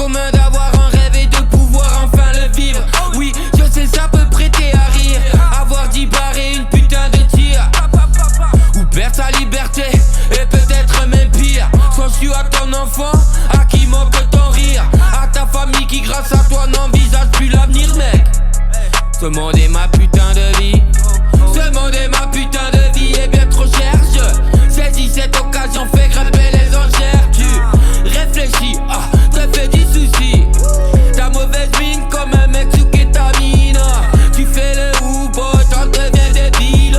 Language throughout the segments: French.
commun d'avoir un rêve et de pouvoir enfin le vivre. Oui, je sais ça peut prêter à rire. Avoir 10 barres et une putain de tir, ou perdre sa liberté et peut-être même pire. Sois su à ton enfant à qui manque ton rire, à ta famille qui grâce à toi n'envisage plus l'avenir mec. Ce monde est ma putain de vie. Ce monde est ma putain de vie est bien trop cher. Je saisis cette occasion, fais grimper les enchères. Tu réfléchis, te fais des soucis. Ta mauvaise mine comme un mec sous kétamine. Tu fais le houbot, t'en deviens débile.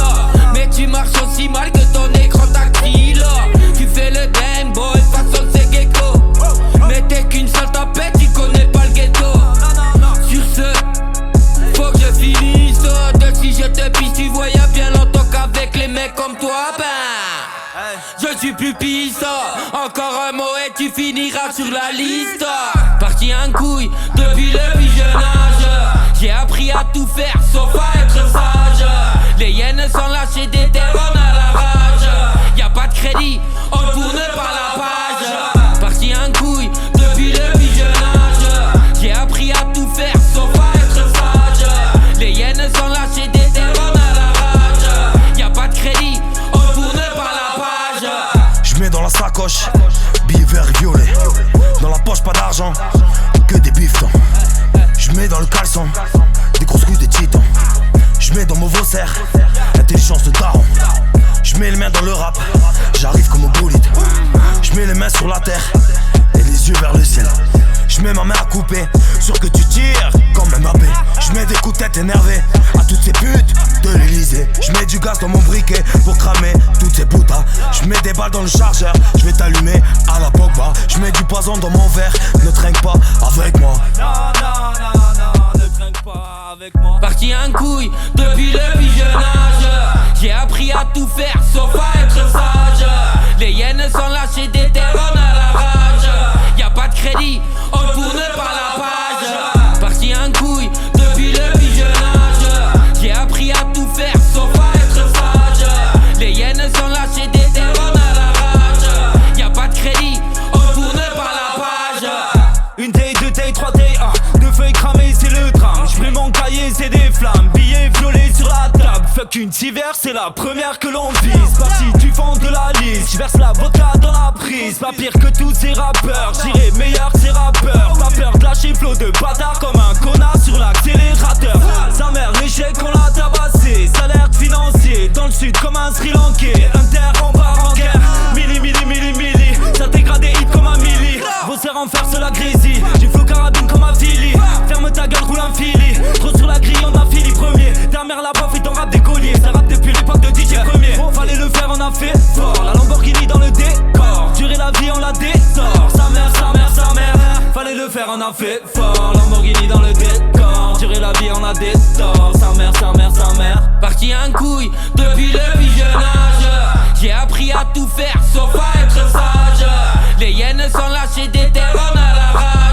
Mais tu marches aussi mal que ton écran tactile. Tu fais le damn boy façon c'est gecko. Mais t'es qu'une seule tapette, tu connais pas le ghetto. Sur ce, faut que je finisse. De si je te pisse, tu voyais bien longtemps qu'avec les mecs comme toi, je suis plus pisse. Encore un mot et tu finiras sur la liste. Parti en couille depuis le plus jeune âge. J'ai appris à tout faire sauf à être sage. Les hyènes sont lâchées des terres, on a la rage. Y'a pas de crédit, on tourne par la page. Parti en couille depuis le plus jeune âge. J'ai appris à tout faire sauf à être sage. Les hyènes sont lâchées des terres, on a la rage. Y'a pas de crédit, on tourne par la page. J'mets dans la sacoche, billets verts et violets. Dans la poche pas d'argent, que des biftons. J'mets dans le caleçon, des grosses couilles de titan. J'mets dans mon vaussaire, intelligence de daron. J'mets les mains dans le rap, j'arrive comme un bolide. J'mets les mains sur la terre et les yeux vers le ciel. J'mets ma main à couper, sûr que tu tires comme Mbappé. J'mets des coups de tête énervés à toutes ces putes de l'Elysée. J'mets du gaz dans mon briquet pour cramer toutes ces putas. J'mets des balles dans le chargeur, j'vais t'allumer à la Pogba. J'mets du poison dans mon verre, ne trinque pas avec moi. Non, ne trinque pas avec moi. Parti en couille depuis le plus jeune âge. J'ai appris à tout faire sauf à être sage. Les hyènes sont lâchées des terres, on a la rage. Y'a pas de crédit, on tourne par la page. Parti en couille depuis le plus jeune âge. J'ai appris à tout faire sauf à être sage. Les hyènes sont lâchées des terres, on a la rage. Y'a pas de crédit, on tourne par la page. Une taille, deux tailles, trois tailles, deux feuilles cramées, c'est le drame. J'brime mon cahier, c'est des flammes. Billets violets sur la table. Fuck une tivère, c'est la première que l'on vise. Parti du fond de la liste, j'verse la vodka dans la prise. Pas pire que tous ces rappeurs, j'irai meilleur que ces rappeurs. Pas peur de lâcher flot de bâtard comme un connard sur l'accélérateur. Sa mère, l'échec, on l'a tabassé. Salaire financier, dans le sud comme un Sri Lankais. Inter, on part en guerre. Milli, ça dégrade des hits comme un milli. Vos serres en fer, c'est la grésille. J'ai flow carabine comme un Philly. Ferme ta gueule, roule un Philly. Trop sur la grille, on a Philly premier. Derrière la bof et ton rap décollier. Ça rappe depuis l'époque de DJ premier. Oh, fallait le faire, on a fait fort. La Lamborghini dans le décor. Durer la vie, on la détort. Sa mère. Fallait le faire, on a fait fort. Lamborghini dans le décor. Durer la vie, on la détort. Sa mère. Parti en couille depuis le plus jeune âge. J'ai appris à tout faire sauf à être sage. Les hyènes sont lâchées des terres, on a la rage.